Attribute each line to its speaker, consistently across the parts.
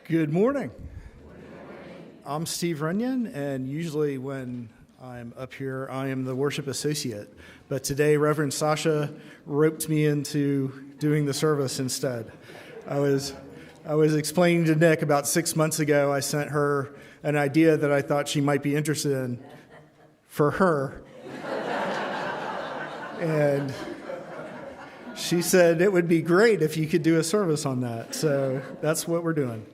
Speaker 1: Good morning. I'm Steve Runyon, and usually when I'm up here, I am the worship associate. But today, Reverend Sasha roped me into doing the service instead. I was explaining to Nick about 6 months ago, I sent her an idea that I thought she might be interested in for her. And she said it would be great if you could do a service on that. So that's what we're doing.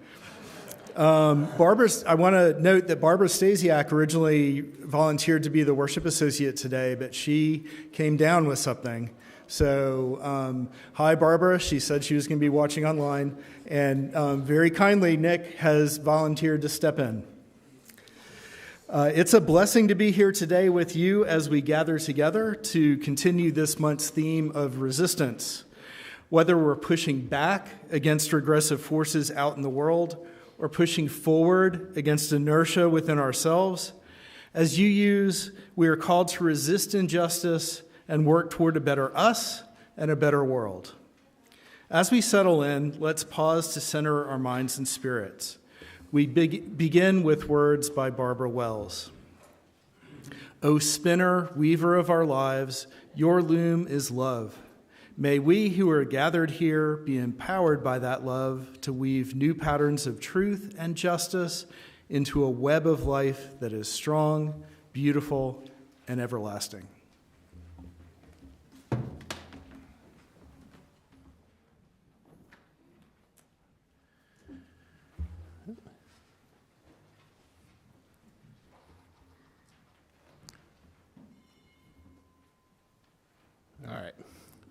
Speaker 1: I want to note that Barbara Stasiak originally volunteered to be the worship associate today, but she came down with something. So, hi, Barbara. She said she was going to be watching online. And very kindly, Nick has volunteered to step in. It's a blessing to be here today with you as we gather together to continue this month's theme of resistance. Whether we're pushing back against regressive forces out in the world or pushing forward against inertia within ourselves, as you use, we are called to resist injustice and work toward a better us and a better world. As we settle in, let's pause to center our minds and spirits. We begin with words by Barbara Wells. O spinner, weaver of our lives, your loom is love. May we who are gathered here be empowered by that love to weave new patterns of truth and justice into a web of life that is strong, beautiful, and everlasting.
Speaker 2: All right.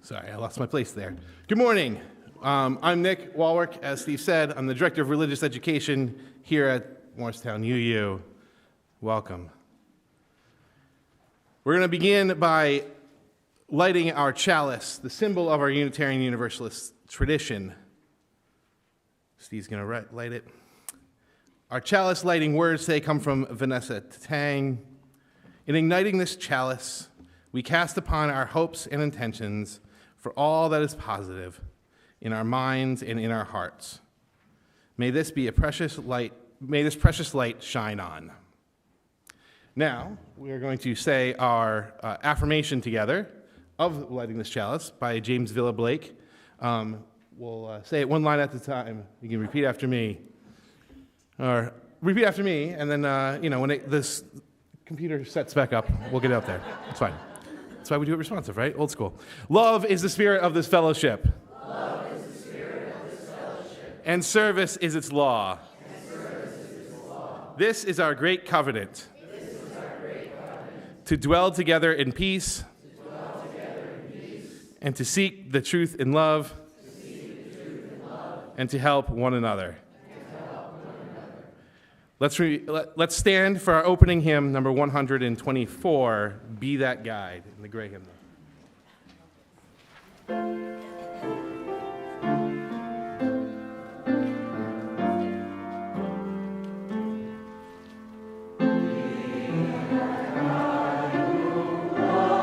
Speaker 2: Sorry, I lost my place there. Good morning. I'm Nick Walwork. As Steve said, I'm the Director of Religious Education here at Morristown UU. Welcome. We're going to begin by lighting our chalice, the symbol of our Unitarian Universalist tradition. Steve's going to light it. Our chalice lighting words today come from Vanessa Tang. In igniting this chalice, we cast upon our hopes and intentions for all that is positive in our minds and in our hearts. May this be a precious light. May this precious light shine on. Now, we are going to say our affirmation together of lighting this chalice by James Villa Blake. We'll say it one line at a time. You can repeat after me. Or repeat after me, and then, when this computer sets back up, we'll get it out there. It's fine. That's why we do it responsive, right? Old school. Love is the spirit of this fellowship.
Speaker 3: Love is the spirit of this fellowship.
Speaker 2: And service is its law.
Speaker 3: And service is its law.
Speaker 2: This is our great covenant.
Speaker 3: This is our great covenant.
Speaker 2: To dwell together in peace.
Speaker 3: To dwell together in peace.
Speaker 2: And to seek the truth in love.
Speaker 3: To seek the truth in love.
Speaker 2: And to help one another.
Speaker 3: And to help one another.
Speaker 2: Let's stand for our opening hymn, number 124, Be That Guide, in the gray hymnal.
Speaker 3: Love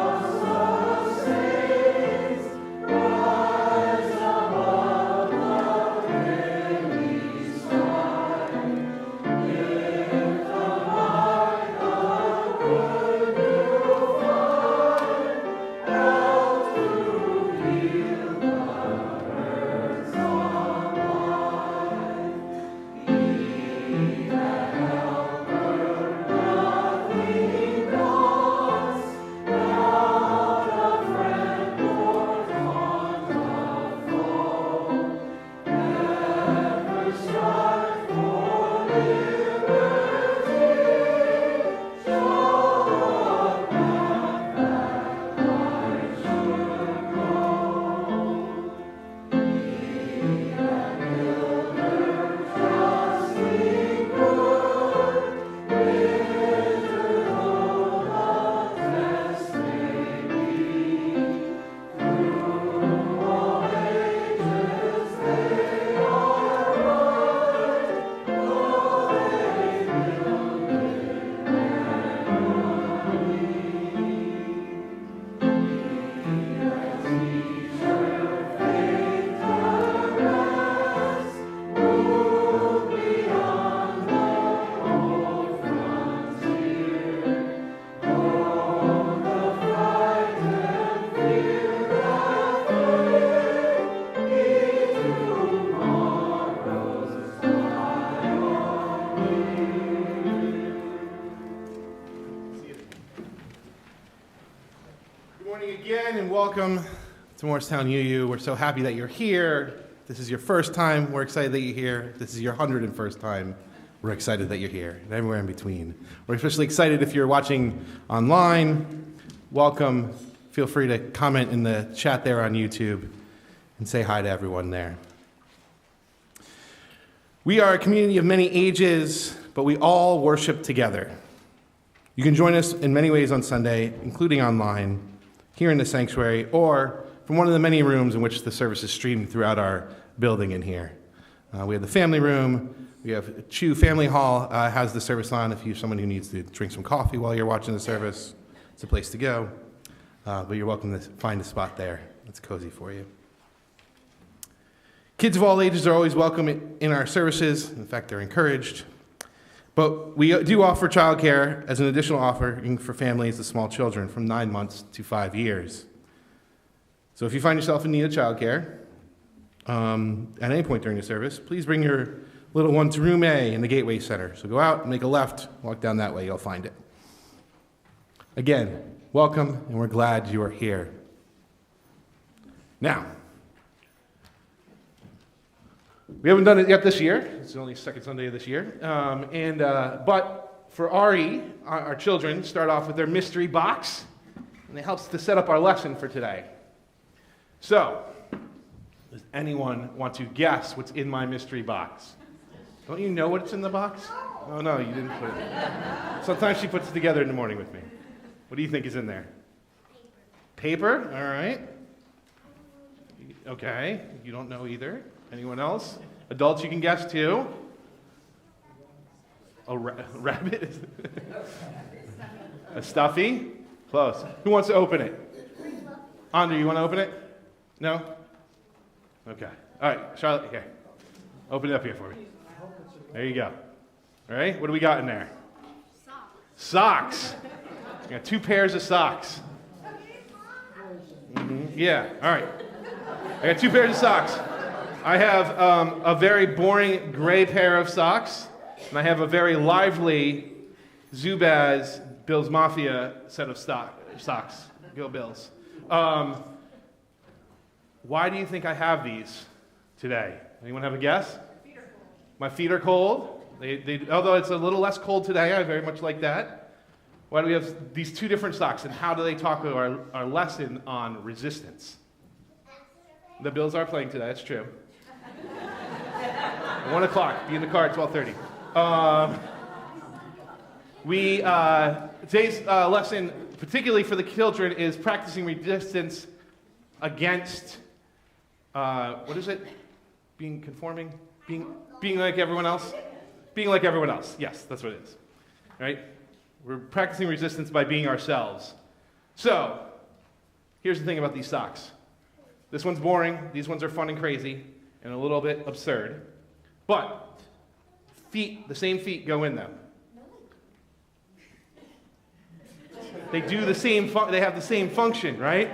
Speaker 2: Morning again, and welcome to Morristown UU. We're so happy that you're here. If this is your first time, we're excited that you're here. If this is your 101st time, we're excited that you're here, and everywhere in between. We're especially excited if you're watching online. Welcome. Feel free to comment in the chat there on YouTube and say hi to everyone there. We are a community of many ages, but we all worship together. You can join us in many ways on Sunday, including online, here in the sanctuary, or from one of the many rooms in which the service is streamed throughout our building in here. We have the family room. We have Chew Family Hall has the service on. If you're someone who needs to drink some coffee while you're watching the service, it's a place to go. But you're welcome to find a spot there that's cozy for you. Kids of all ages are always welcome in our services. In fact, they're encouraged. But we do offer childcare as an additional offering for families with small children from 9 months to 5 years. So if you find yourself in need of childcare at any point during the service, please bring your little one to room A in the Gateway Center. So go out and make a left, walk down that way, you'll find it. Again, welcome, and we're glad you are here. Now, we haven't done it yet this year. It's only the second Sunday of this year. But for Ari, our children start off with their mystery box, and it helps to set up our lesson for today. So, does anyone want to guess what's in my mystery box? Don't you know what's in the box? Oh, no, you didn't put it. Sometimes she puts it together in the morning with me. What do you think is in there? Paper? All right. Okay, you don't know either. Anyone else? Adults, you can guess too. A rabbit? A stuffy? Close. Who wants to open it? Andre, you want to open it? No? Okay. All right, Charlotte, here. Open it up here for me. There you go. All right, what do we got in there? Socks. We got 2 pairs of socks. Yeah, all right. I got 2 pairs of socks. I have a very boring gray pair of socks, and I have a very lively Zubaz Bills Mafia set of socks. Go Bills. Why do you think I have these today? Anyone have a guess? My feet are cold. Although it's a little less cold today, I very much like that. Why do we have these 2 different socks, and how do they talk to our lesson on resistance? The Bills are playing today, that's true. 1 o'clock, be in the car at 12:30. Today's lesson, particularly for the children, is practicing resistance against, what is it? Being conforming? Being like everyone else? Being like everyone else, yes, that's what it is. Right? We're practicing resistance by being ourselves. So, here's the thing about these socks. This one's boring, these ones are fun and crazy, and a little bit absurd. But the same feet go in them. They do the same. They have the same function, right?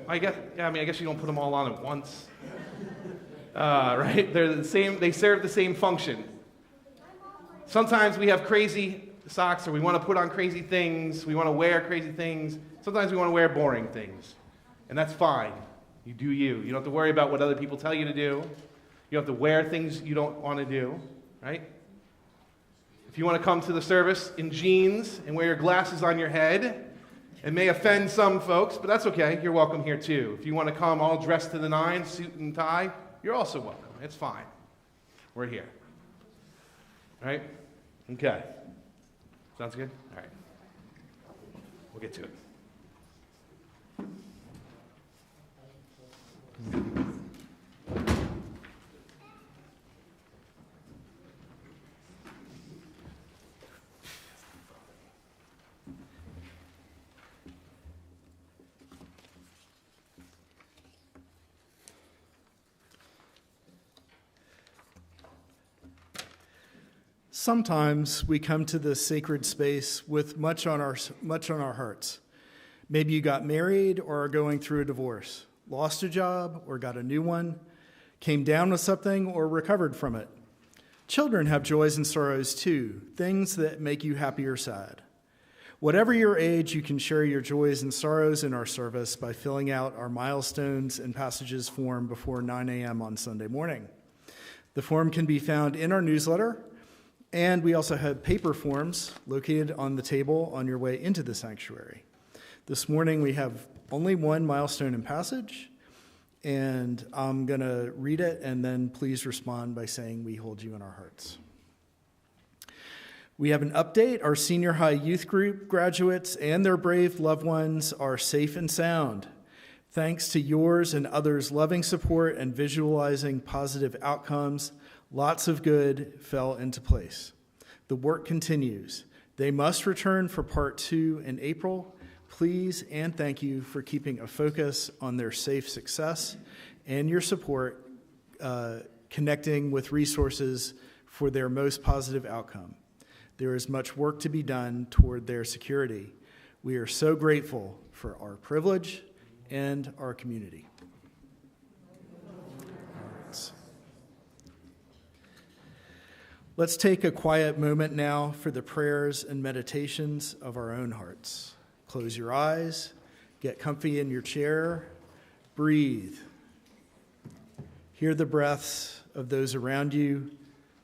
Speaker 2: I guess you don't put them all on at once, right? They're the same. They serve the same function. Sometimes we have crazy socks, or we want to put on crazy things. We want to wear crazy things. Sometimes we want to wear boring things, and that's fine. You do you. You don't have to worry about what other people tell you to do. You don't have to wear things you don't want to do, right? If you want to come to the service in jeans and wear your glasses on your head, it may offend some folks, but that's okay. You're welcome here too. If you want to come all dressed to the nines, suit and tie, you're also welcome. It's fine. We're here. All right? Okay. Sounds good? All right. We'll get to it.
Speaker 1: Sometimes we come to this sacred space with much on our hearts. Maybe you got married or are going through a divorce, lost a job or got a new one, came down with something or recovered from it. Children have joys and sorrows too, things that make you happy or sad. Whatever your age, you can share your joys and sorrows in our service by filling out our milestones and passages form before 9 a.m. on Sunday morning. The form can be found in our newsletter, and we also have paper forms located on the table on your way into the sanctuary. This morning we have only one milestone and passage, and I'm going to read it, and then please respond by saying, "We hold you in our hearts." We have an update. Our senior high youth group graduates and their brave loved ones are safe and sound. Thanks to yours and others' loving support and visualizing positive outcomes, lots of good fell into place. The work continues. They must return for part 2 in April. Please and thank you for keeping a focus on their safe success and your support, connecting with resources for their most positive outcome. There is much work to be done toward their security. We are so grateful for our privilege and our community. Let's take a quiet moment now for the prayers and meditations of our own hearts. Close your eyes, get comfy in your chair, breathe. Hear the breaths of those around you,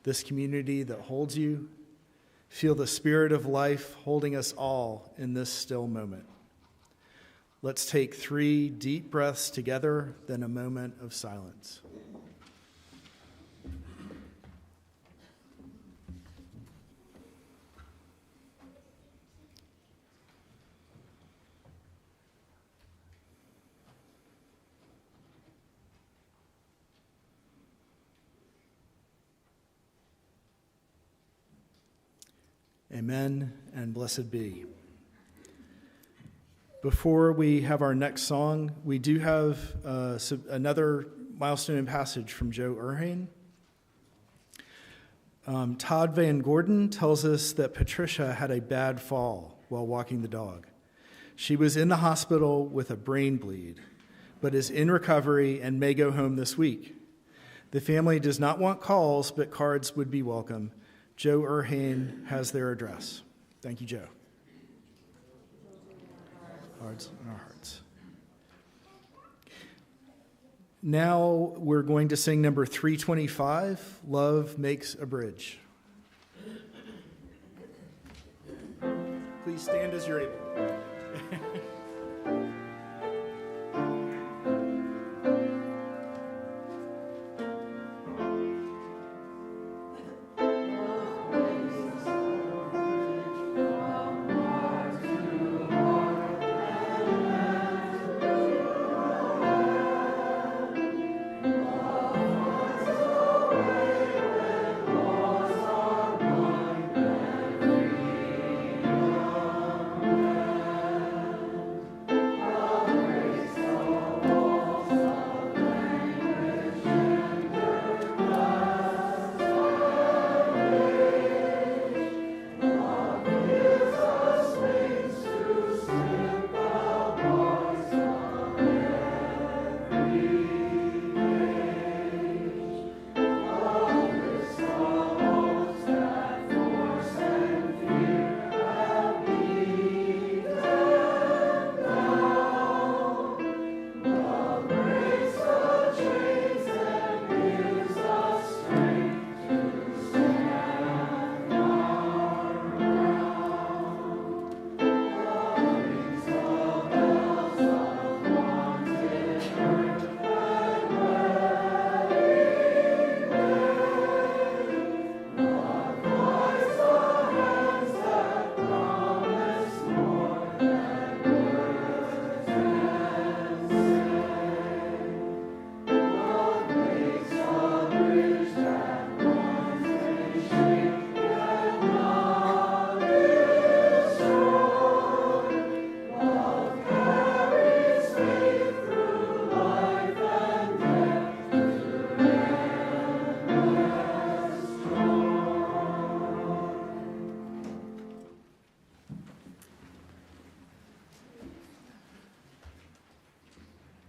Speaker 1: this community that holds you. Feel the spirit of life holding us all in this still moment. Let's take 3 deep breaths together, then a moment of silence. Amen, and blessed be. Before we have our next song, we do have another milestone and passage from Joe Erhane. Todd Van Gordon tells us that Patricia had a bad fall while walking the dog. She was in the hospital with a brain bleed, but is in recovery and may go home this week. The family does not want calls, but cards would be welcome. Joe Erhane has their address. Thank you, Joe. Cards in our hearts. Now we're going to sing number 325, Love Makes a Bridge. Please stand as you're able.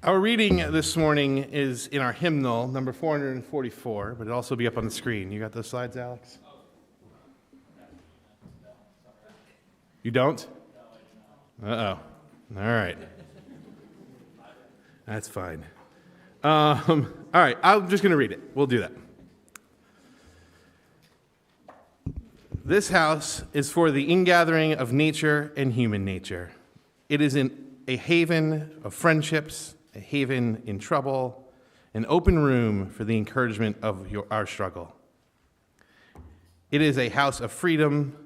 Speaker 2: Our reading this morning is in our hymnal, number 444, but it'll also be up on the screen. You got those slides, Alex? You don't? Uh-oh. All right. That's fine. All right, I'm just going to read it. We'll do that. This house is for the ingathering of nature and human nature. It is a haven of friendships, a haven in trouble, an open room for the encouragement of our struggle. It is a house of freedom,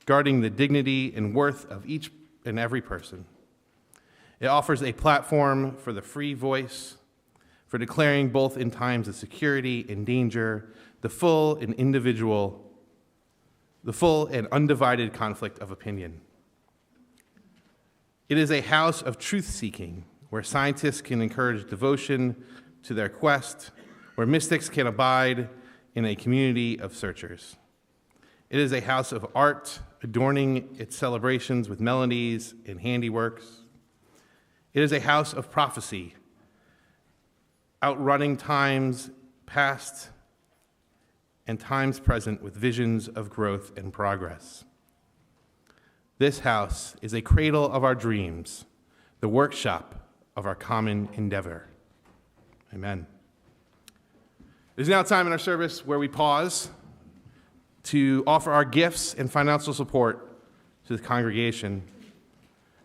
Speaker 2: guarding the dignity and worth of each and every person. It offers a platform for the free voice, for declaring both in times of security and danger, the full and undivided conflict of opinion. It is a house of truth-seeking, where scientists can encourage devotion to their quest, where mystics can abide in a community of searchers. It is a house of art, adorning its celebrations with melodies and handiworks. It is a house of prophecy, outrunning times past and times present with visions of growth and progress. This house is a cradle of our dreams, the workshop of our common endeavor. Amen. It is now time in our service where we pause to offer our gifts and financial support to the congregation.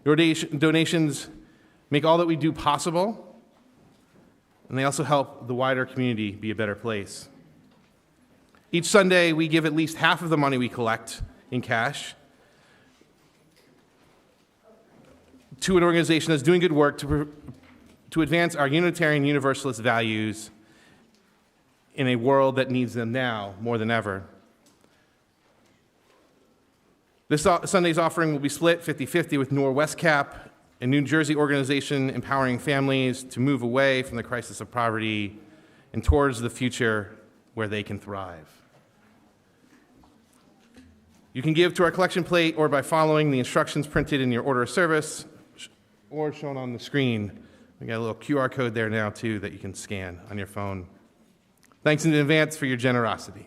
Speaker 2: Your donations make all that we do possible, and they also help the wider community be a better place. Each Sunday, we give at least half of the money we collect in cash to an organization that's doing good work to advance our Unitarian Universalist values in a world that needs them now more than ever. This Sunday's offering will be split 50-50 with NorWestCap, a New Jersey organization empowering families to move away from the crisis of poverty and towards the future where they can thrive. You can give to our collection plate or by following the instructions printed in your order of service or shown on the screen. We got a little QR code there now, too, that you can scan on your phone. Thanks in advance for your generosity.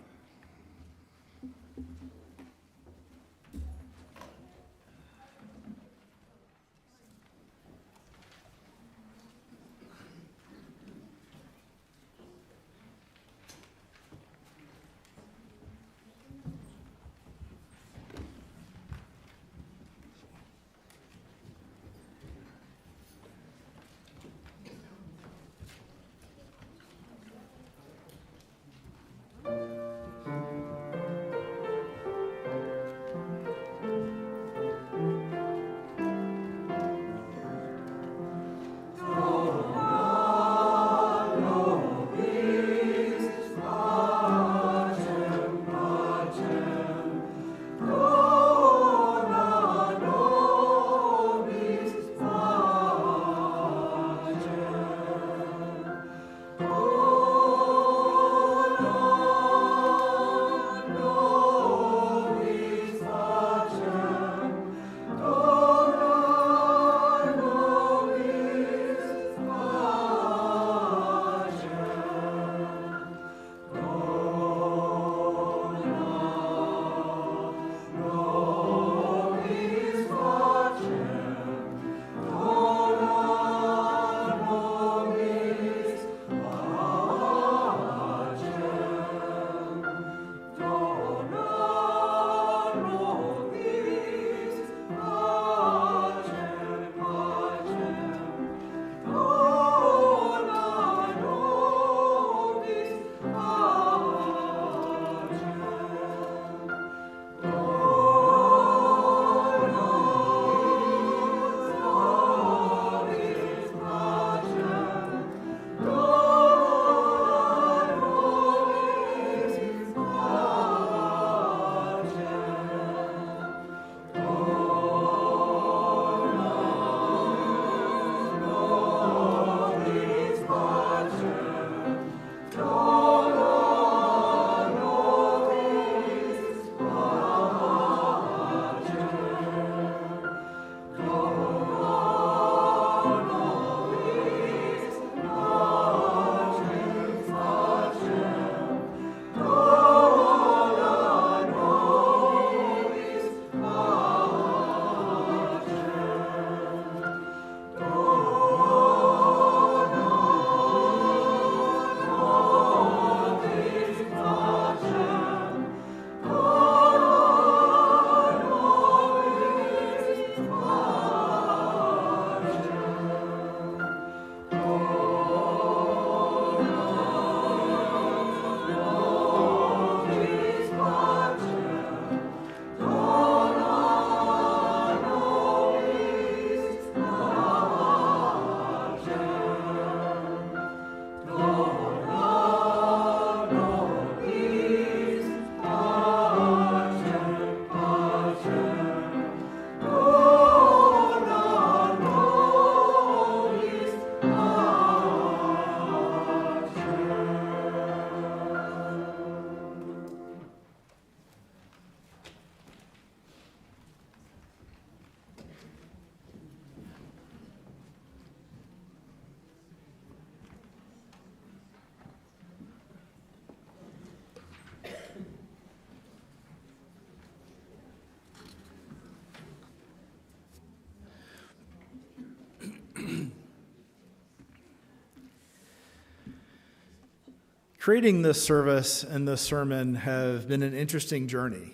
Speaker 1: Creating this service and this sermon have been an interesting journey.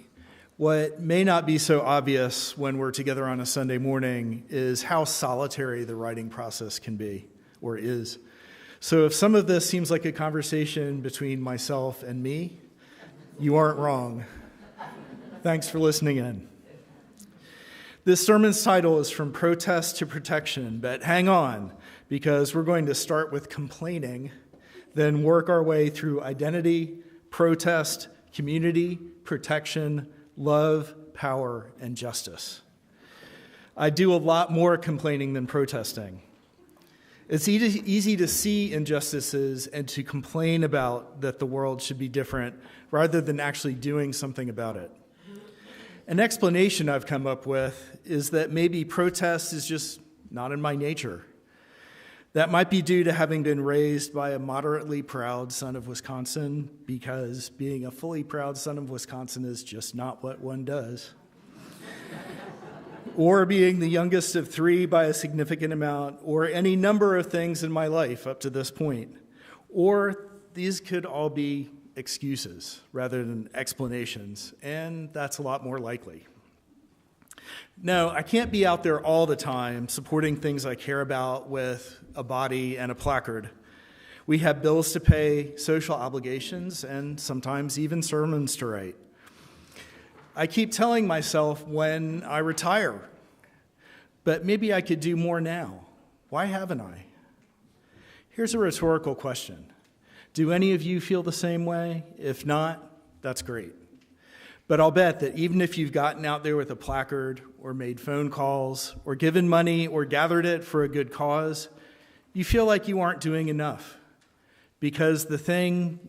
Speaker 1: What may not be so obvious when we're together on a Sunday morning is how solitary the writing process can be, or is. So if some of this seems like a conversation between myself and me, you aren't wrong. Thanks for listening in. This sermon's title is From Protest to Protection, but hang on, because we're going to start with complaining, then work our way through identity, protest, community, protection, love, power, and justice. I do a lot more complaining than protesting. It's easy to see injustices and to complain about that the world should be different rather than actually doing something about it. An explanation I've come up with is that maybe protest is just not in my nature. That might be due to having been raised by a moderately proud son of Wisconsin, because being a fully proud son of Wisconsin is just not what one does. Or being the youngest of three by a significant amount, or any number of things in my life up to this point. Or these could all be excuses rather than explanations, and that's a lot more likely. No, I can't be out there all the time supporting things I care about with a body and a placard. We have bills to pay, social obligations, and sometimes even sermons to write. I keep telling myself when I retire, but maybe I could do more now. Why haven't I? Here's a rhetorical question. Do any of you feel the same way? If not, that's great. But I'll bet that even if you've gotten out there with a placard or made phone calls or given money or gathered it for a good cause, you feel like you aren't doing enough because the thing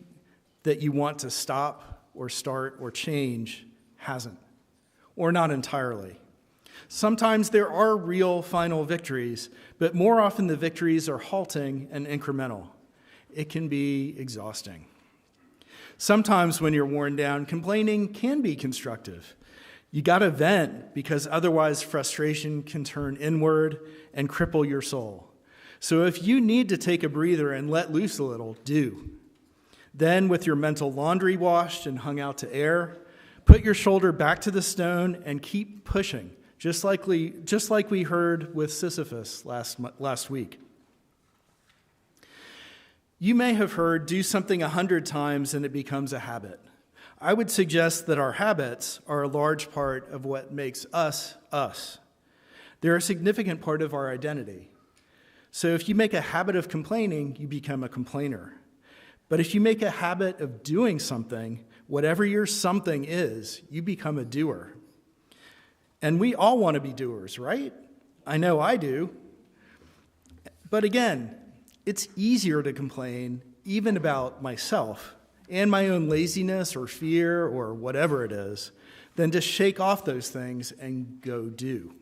Speaker 1: that you want to stop or start or change hasn't, or not entirely. Sometimes there are real final victories, but more often the victories are halting and incremental. It can be exhausting. Sometimes when you're worn down, complaining can be constructive. You got to vent because otherwise frustration can turn inward and cripple your soul. So if you need to take a breather and let loose a little, do. Then with your mental laundry washed and hung out to air, put your shoulder back to the stone and keep pushing, just like we heard with Sisyphus last week. You may have heard, do something 100 times and it becomes a habit. I would suggest that our habits are a large part of what makes us, us. They're a significant part of our identity. So if you make a habit of complaining, you become a complainer. But if you make a habit of doing something, whatever your something is, you become a doer. And we all want to be doers, right? I know I do. But again, it's easier to complain even about myself and my own laziness or fear or whatever it is than to shake off those things and go do.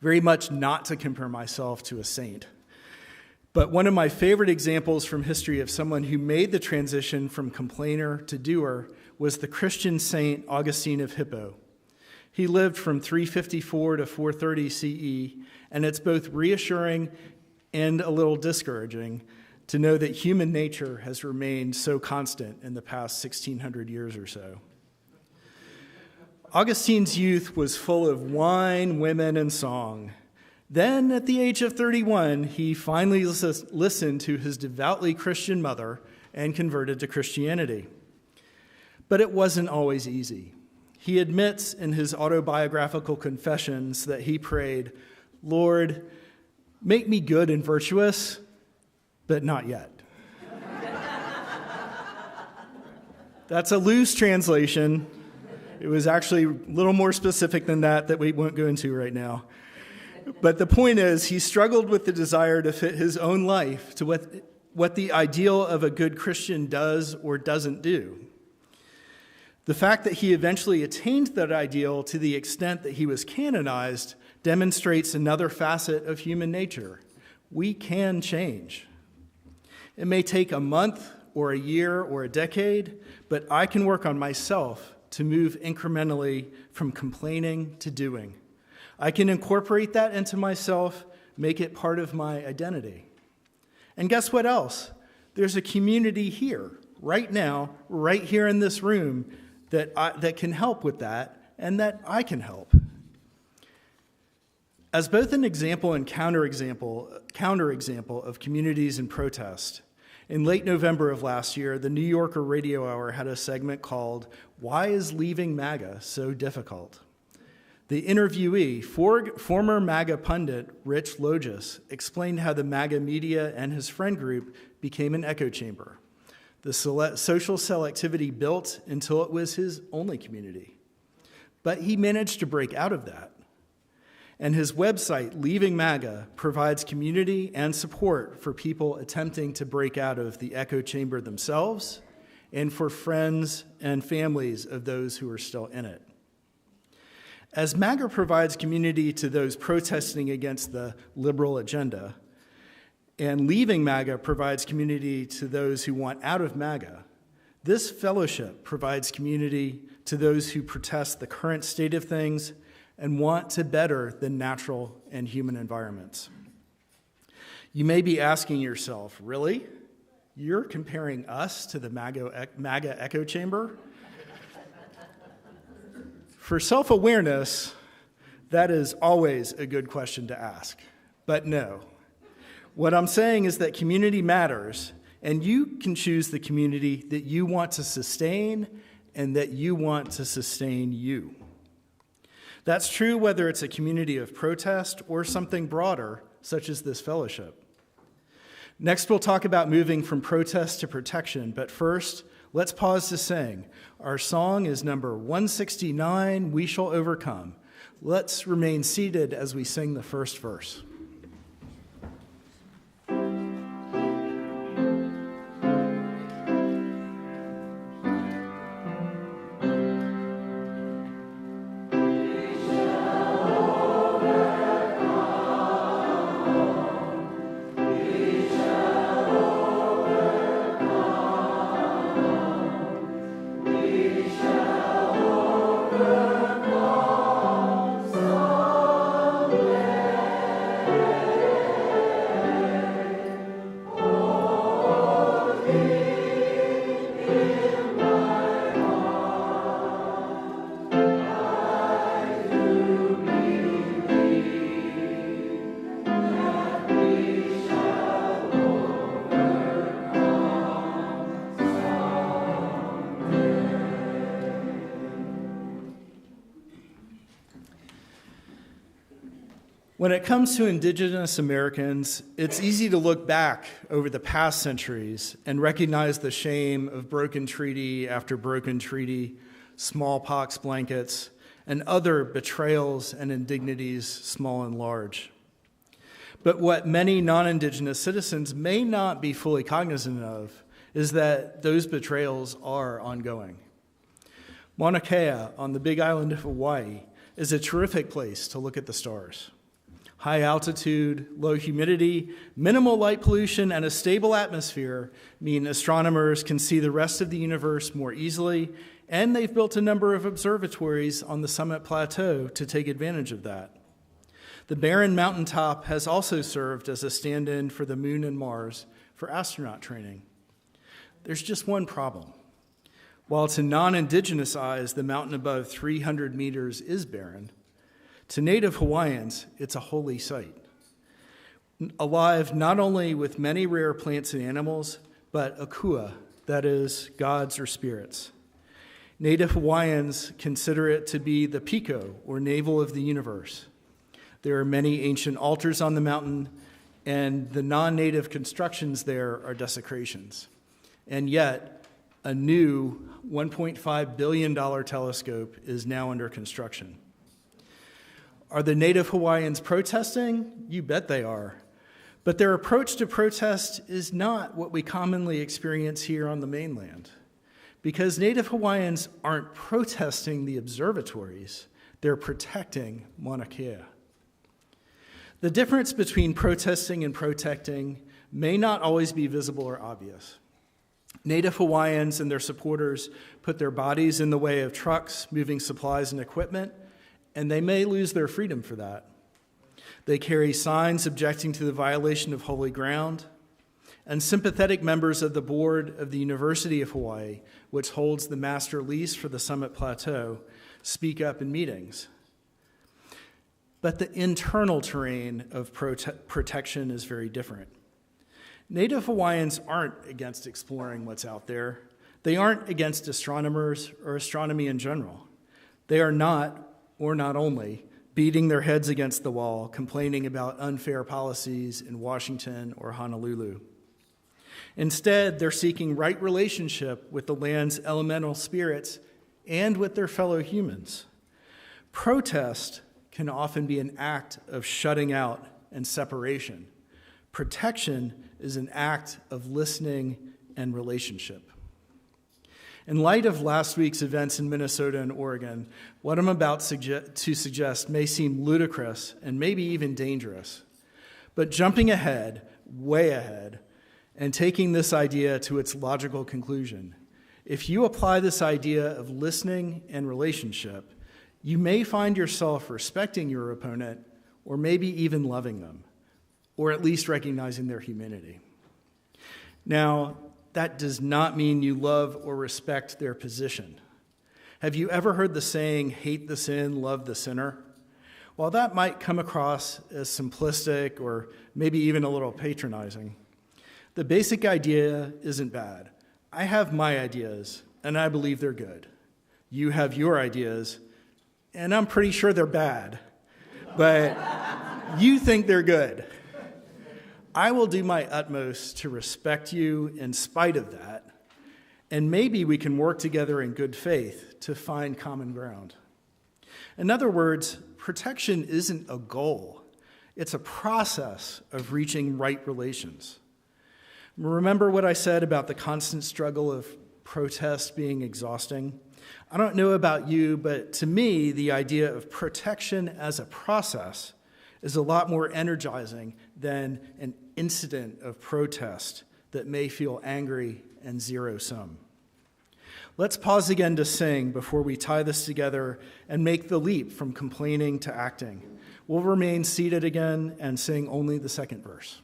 Speaker 1: Very much not to compare myself to a saint. But one of my favorite examples from history of someone who made the transition from complainer to doer was the Christian saint Augustine of Hippo. He lived from 354 to 430 CE, and it's both reassuring and a little discouraging to know that human nature has remained so constant in the past 1,600 years or so. Augustine's youth was full of wine, women, and song. Then, at the age of 31, he finally listened to his devoutly Christian mother and converted to Christianity. But it wasn't always easy. He admits in his autobiographical confessions that he prayed, "Lord, make me good and virtuous, but not yet." That's a loose translation. It was actually a little more specific than that we won't go into right now. But the point is, he struggled with the desire to fit his own life to what the ideal of a good Christian does or doesn't do. The fact that he eventually attained that ideal to the extent that he was canonized demonstrates another facet of human nature. We can change. It may take a month or a year or a decade, but I can work on myself to move incrementally from complaining to doing. I can incorporate that into myself, make it part of my identity. And guess what else? There's a community here, right now, right here in this room, that can help with that, and that I can help. As both an example and counterexample of communities in protest, in late November of last year, the New Yorker Radio Hour had a segment called, "Why is Leaving MAGA So Difficult?" The interviewee, former MAGA pundit Rich Logis, explained how the MAGA media and his friend group became an echo chamber. The social selectivity built until it was his only community. But he managed to break out of that. And his website, Leaving MAGA, provides community and support for people attempting to break out of the echo chamber themselves and for friends and families of those who are still in it. As MAGA provides community to those protesting against the liberal agenda, and Leaving MAGA provides community to those who want out of MAGA, this fellowship provides community to those who protest the current state of things and want to better the natural and human environments. You may be asking yourself, really? You're comparing us to the MAGA echo chamber? For self-awareness, that is always a good question to ask. But no. What I'm saying is that community matters, and you can choose the community that you want to sustain and that you want to sustain you. That's true whether it's a community of protest or something broader, such as this fellowship. Next, we'll talk about moving from protest to protection, but first, let's pause to sing. Our song is number 169, "We Shall Overcome." Let's remain seated as we sing the first verse. When it comes to Indigenous Americans, it's easy to look back over the past centuries and recognize the shame of broken treaty after broken treaty, smallpox blankets, and other betrayals and indignities, small and large. But what many non-Indigenous citizens may not be fully cognizant of is that those betrayals are ongoing. Mauna Kea on the Big Island of Hawaii is a terrific place to look at the stars. High altitude, low humidity, minimal light pollution, and a stable atmosphere mean astronomers can see the rest of the universe more easily, and they've built a number of observatories on the summit plateau to take advantage of that. The barren mountaintop has also served as a stand-in for the moon and Mars for astronaut training. There's just one problem. While to non-Indigenous eyes, the mountain above 300 meters is barren, to Native Hawaiians, it's a holy site, alive not only with many rare plants and animals, but akua, that is, gods or spirits. Native Hawaiians consider it to be the piko, or navel of the universe. There are many ancient altars on the mountain, and the non-native constructions there are desecrations. And yet, a new $1.5 billion telescope is now under construction. Are the Native Hawaiians protesting? You bet they are. But their approach to protest is not what we commonly experience here on the mainland. Because Native Hawaiians aren't protesting the observatories, they're protecting Mauna Kea. The difference between protesting and protecting may not always be visible or obvious. Native Hawaiians and their supporters put their bodies in the way of trucks moving supplies and equipment, and they may lose their freedom for that. They carry signs objecting to the violation of holy ground, and sympathetic members of the board of the University of Hawaii, which holds the master lease for the Summit Plateau, speak up in meetings. But the internal terrain of protection is very different. Native Hawaiians aren't against exploring what's out there. They aren't against astronomers or astronomy in general. They are not, or not only, beating their heads against the wall, complaining about unfair policies in Washington or Honolulu. Instead, they're seeking right relationship with the land's elemental spirits and with their fellow humans. Protest can often be an act of shutting out and separation. Protection is an act of listening and relationship. In light of last week's events in Minnesota and Oregon, what I'm about to suggest may seem ludicrous and maybe even dangerous. But jumping ahead, way ahead, and taking this idea to its logical conclusion, if you apply this idea of listening and relationship, you may find yourself respecting your opponent or maybe even loving them, or at least recognizing their humanity. Now, that does not mean you love or respect their position. Have you ever heard the saying, hate the sin, love the sinner? While that might come across as simplistic or maybe even a little patronizing, the basic idea isn't bad. I have my ideas, and I believe they're good. You have your ideas, and I'm pretty sure they're bad, but you think they're good. I will do my utmost to respect you in spite of that, and maybe we can work together in good faith to find common ground. In other words, protection isn't a goal. It's a process of reaching right relations. Remember what I said about the constant struggle of protest being exhausting? I don't know about you, but to me, the idea of protection as a process is a lot more energizing than an incident of protest that may feel angry and zero-sum. Let's pause again to sing before we tie this together and make the leap from complaining to acting. We'll remain seated again and sing only the second verse.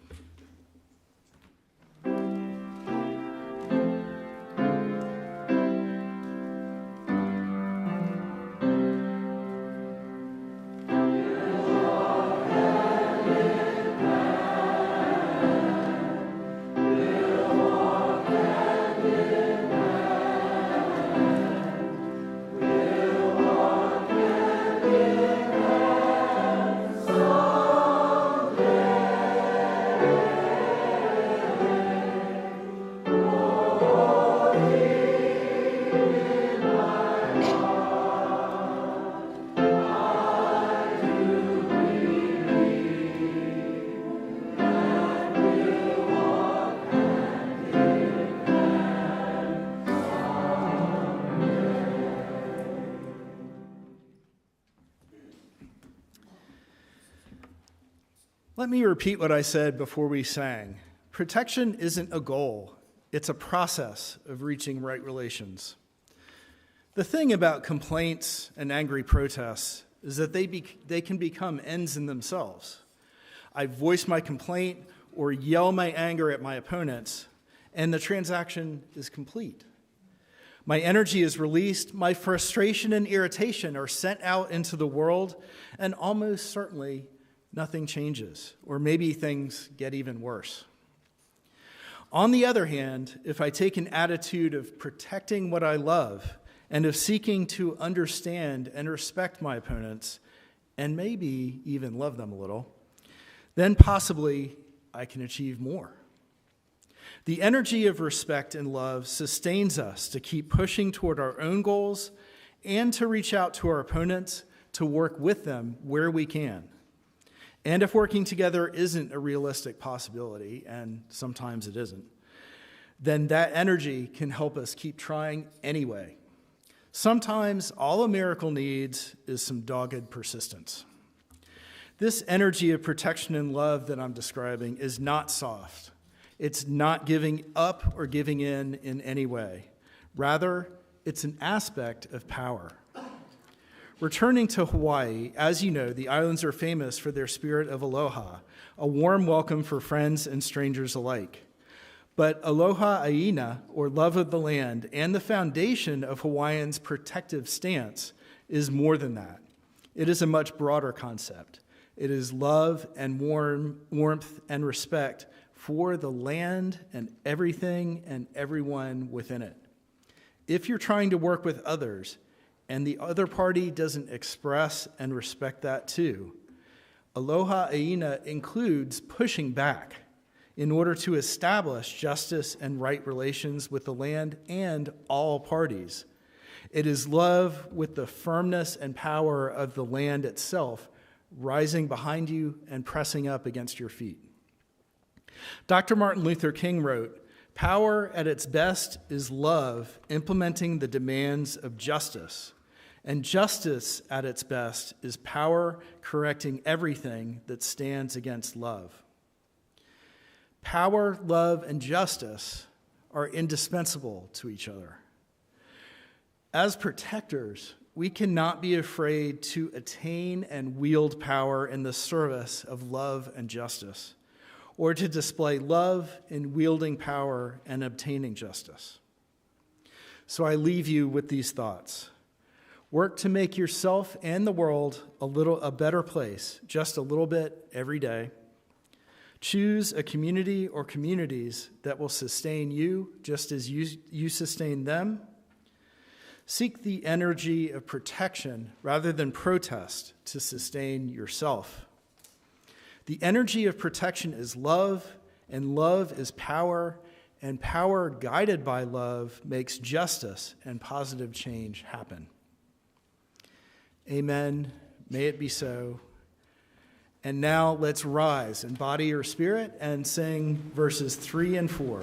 Speaker 1: Let me repeat what I said before we sang. Protection isn't a goal. It's a process of reaching right relations. The thing about complaints and angry protests is that they can become ends in themselves. I voice my complaint or yell my anger at my opponents, and the transaction is complete. My energy is released, my frustration and irritation are sent out into the world, and almost certainly nothing changes, or maybe things get even worse. On the other hand, if I take an attitude of protecting what I love and of seeking to understand and respect my opponents, and maybe even love them a little, then possibly I can achieve more. The energy of respect and love sustains us to keep pushing toward our own goals and to reach out to our opponents to work with them where we can. And if working together isn't a realistic possibility, and sometimes it isn't, then that energy can help us keep trying anyway. Sometimes all a miracle needs is some dogged persistence. This energy of protection and love that I'm describing is not soft. It's not giving up or giving in any way. Rather, it's an aspect of power. Returning to Hawaii, as you know, the islands are famous for their spirit of aloha, a warm welcome for friends and strangers alike. But aloha aina, or love of the land, and the foundation of Hawaiians' protective stance is more than that. It is a much broader concept. It is love and warmth and respect for the land and everything and everyone within it. If you're trying to work with others and the other party doesn't express and respect that too, aloha aina includes pushing back in order to establish justice and right relations with the land and all parties. It is love with the firmness and power of the land itself rising behind you and pressing up against your feet. Dr. Martin Luther King wrote, "Power at its best is love implementing the demands of justice, and justice at its best is power correcting everything that stands against love." Power, love, and justice are indispensable to each other. As protectors, we cannot be afraid to attain and wield power in the service of love and justice, or to display love in wielding power and obtaining justice. So I leave you with these thoughts. Work to make yourself and the world a better place, just a little bit every day. Choose a community or communities that will sustain you just as you sustain them. Seek the energy of protection rather than protest to sustain yourself. The energy of protection is love, and love is power, and power guided by love makes justice and positive change happen. Amen. May it be so. And now let's rise in body or spirit and sing verses 3 and 4.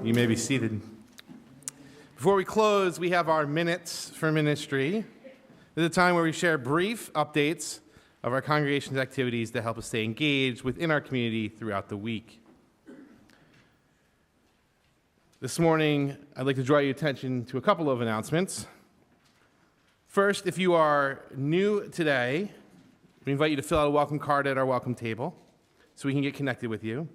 Speaker 2: You may be seated. Before we close, we have our minutes for ministry. This is a time where we share brief updates of our congregation's activities to help us stay engaged within our community throughout the week. This morning, I'd like to draw your attention to a couple of announcements. First, if you are new today, we invite you to fill out a welcome card at our welcome table so we can get connected with you.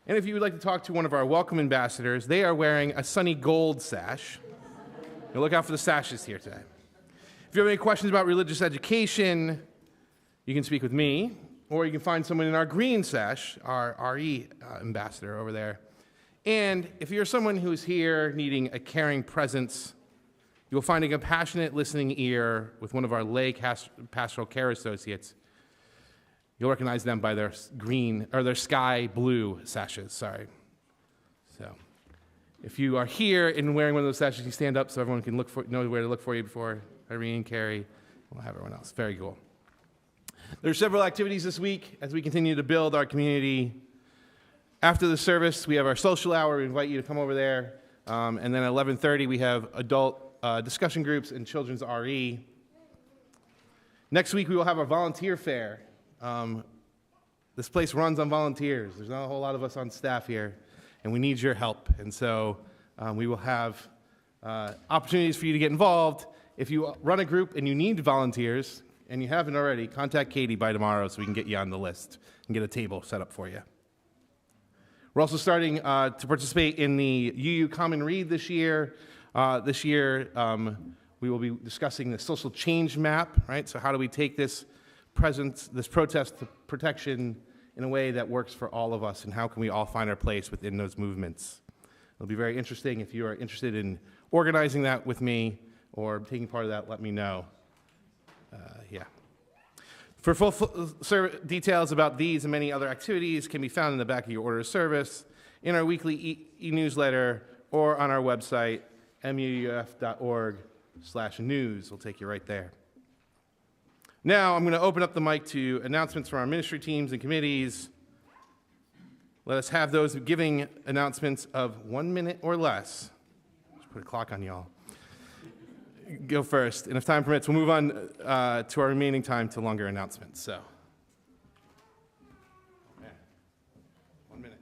Speaker 2: And if you would like to talk to one of our welcome ambassadors, they are wearing a sunny gold sash. Now look out for the sashes here today. If you have any questions about religious education, you can speak with me, or you can find someone in our green sash, our RE ambassador over there. And if you're someone who's here needing a caring presence, you'll find a compassionate listening ear with one of our lay pastoral care associates. You'll recognize them by their green, or their sky blue sashes, sorry. So, if you are here and wearing one of those sashes, you stand up so everyone can know where to look for you before Irene, Carrie, we'll have everyone else. Very cool. There are several activities this week as we continue to build our community. After the service, we have our social hour. We invite you to come over there. And then at 11:30, we have adult discussion groups and children's RE. Next week, we will have our volunteer fair. This place runs on volunteers. There's not a whole lot of us on staff here, and we need your help. And so we will have opportunities for you to get involved. If you run a group and you need volunteers, and you haven't already, contact Katie by tomorrow so we can get you on the list and get a table set up for you. We're also starting to participate in the UU Common Read this year. We will be discussing the social change map, right? So how do we take this protest protection in a way that works for all of us, and how can we all find our place within those movements? It'll be very interesting. If you are interested in organizing that with me or taking part of that, let me know. For full details about these and many other activities can be found in the back of your order of service, in our weekly e-newsletter, or on our website, muuf.org/news. We'll take you right there. Now, I'm going to open up the mic to announcements from our ministry teams and committees. Let us have those giving announcements of 1 minute or less. Just put a clock on y'all. Go first, and if time permits, we'll move on to our remaining time to longer announcements. So, man, 1 minute.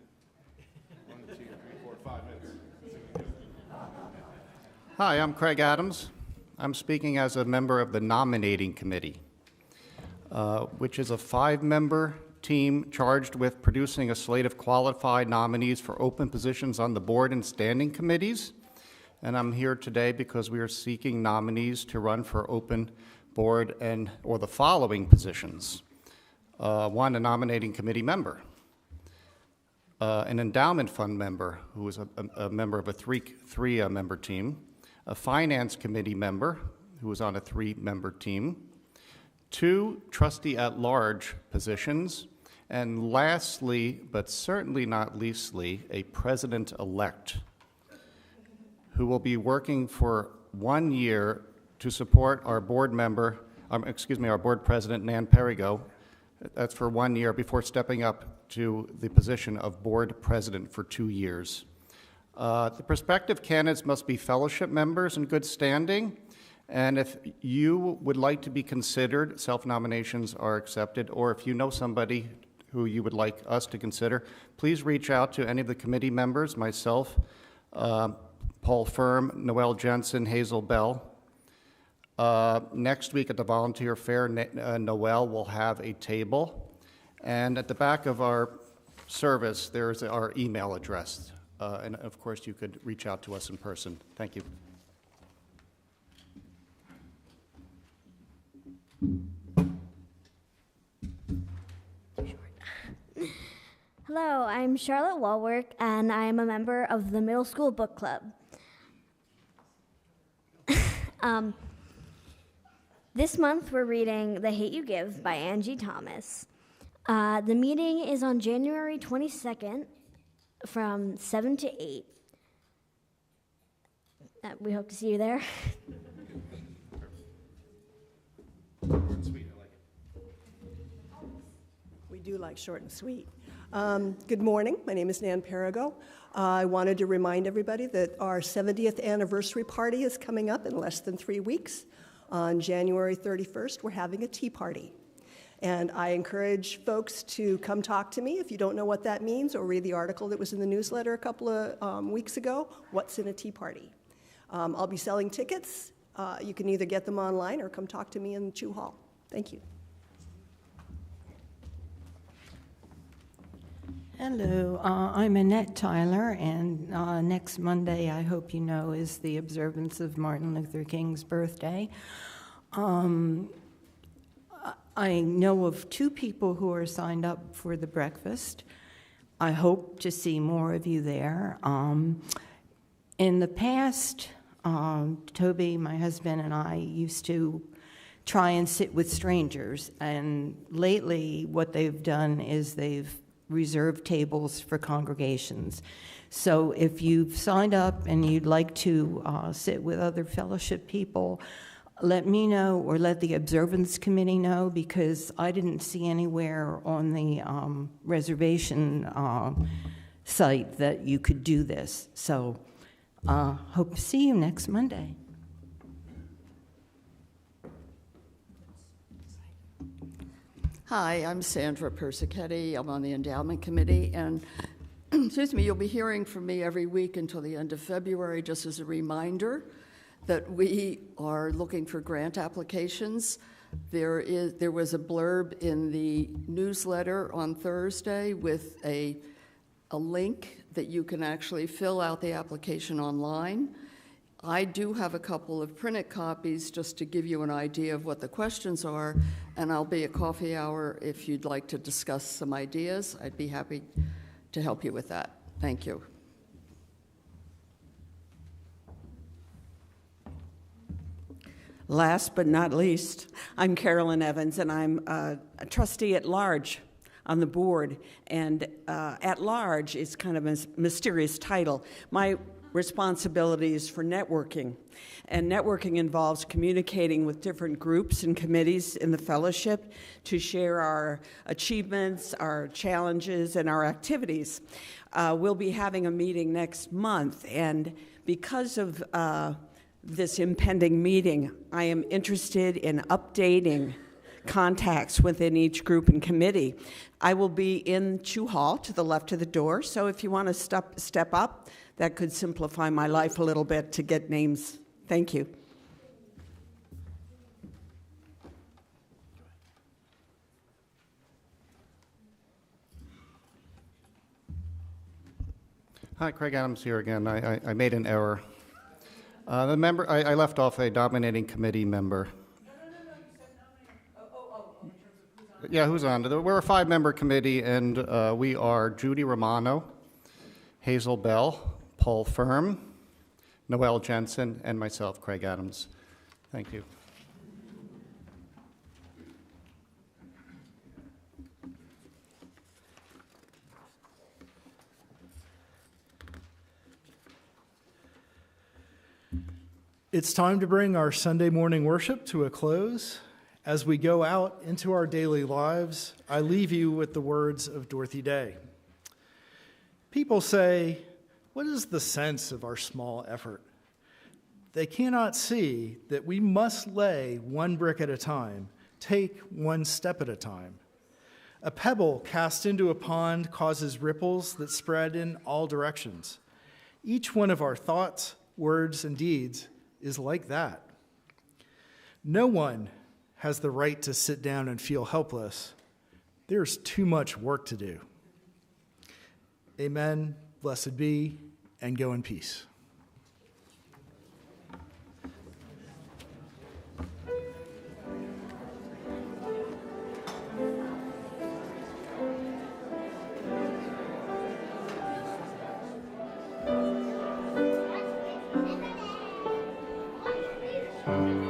Speaker 2: 1, 2, 3, 4, 5 minutes.
Speaker 4: Hi, I'm Craig Adams. I'm speaking as a member of the nominating committee, which is a 5-member team charged with producing a slate of qualified nominees for open positions on the board and standing committees. And I'm here today because we are seeking nominees to run for open board or the following positions. 1, a nominating committee member. An endowment fund member who is a member of a three-member team. A finance committee member who is on a 3-member team. 2 trustee-at-large positions. And lastly, but certainly not leastly, a president-elect who will be working for 1 year to support our board president, Nan Perigo. That's for 1 year before stepping up to the position of board president for 2 years. The prospective candidates must be fellowship members in good standing, and if you would like to be considered, self-nominations are accepted, or if you know somebody who you would like us to consider, please reach out to any of the committee members, myself, Paul Firm, Noel Jensen, Hazel Bell. Next week at the volunteer fair, Noel will have a table. And at the back of our service, there's our email address. And of course, you could reach out to us in person. Thank you.
Speaker 5: Hello, I'm Charlotte Walwork, and I am a member of the middle school book club. This month we're reading The Hate You Give by Angie Thomas. The meeting is on January 22nd from 7 to 8. We hope to see you there.
Speaker 6: We do like short and sweet. Good morning. My name is Nan Perigo. I wanted to remind everybody that our 70th anniversary party is coming up in less than 3 weeks. On January 31st, we're having a tea party. And I encourage folks to come talk to me if you don't know what that means, or read the article that was in the newsletter a couple of weeks ago, What's in a Tea Party? I'll be selling tickets. You can either get them online or come talk to me in Chew Hall. Thank you.
Speaker 7: Hello, I'm Annette Tyler, and next Monday, I hope you know, is the observance of Martin Luther King's birthday. I know of 2 people who are signed up for the breakfast. I hope to see more of you there. In the past, Toby, my husband, and I used to try and sit with strangers, and lately what they've done is they've reserved tables for congregations. So if you've signed up and you'd like to sit with other fellowship people, let me know or let the observance committee know, because I didn't see anywhere on the reservation site that you could do this. So hope to see you next Monday.
Speaker 3: Hi, I'm Sandra Persichetti. I'm on the Endowment Committee, and excuse me, you'll be hearing from me every week until the end of February, just as a reminder that we are looking for grant applications. There was a blurb in the newsletter on Thursday with a link that you can actually fill out the application online. I do have a couple of printed copies just to give you an idea of what the questions are, and I'll be at coffee hour if you'd like to discuss some ideas. I'd be happy to help you with that. Thank you.
Speaker 8: Last but not least, I'm Carolyn Evans, and I'm a trustee at large on the board. And at large is kind of a mysterious title. My responsibility is for networking. And networking involves communicating with different groups and committees in the fellowship to share our achievements, our challenges, and our activities. We'll be having a meeting next month, and because of this impending meeting, I am interested in updating contacts within each group and committee. I will be in Chew Hall to the left of the door, so if you want to step up, that could simplify my life a little bit to get names. Thank you.
Speaker 4: Hi, Craig Adams here again. I made an error. The member, I left off a nominating committee member. No, you said nominating. Yeah, who's on? We're a 5-member committee, and we are Judy Romano, Hazel Bell, Paul Firm, Noel Jensen, and myself, Craig Adams. Thank you.
Speaker 1: It's time to bring our Sunday morning worship to a close. As we go out into our daily lives, I leave you with the words of Dorothy Day. People say, "What is the sense of our small effort?" They cannot see that we must lay one brick at a time, take one step at a time. A pebble cast into a pond causes ripples that spread in all directions. Each one of our thoughts, words, and deeds is like that. No one has the right to sit down and feel helpless. There's too much work to do. Amen, blessed be, and go in peace.
Speaker 9: Thank you.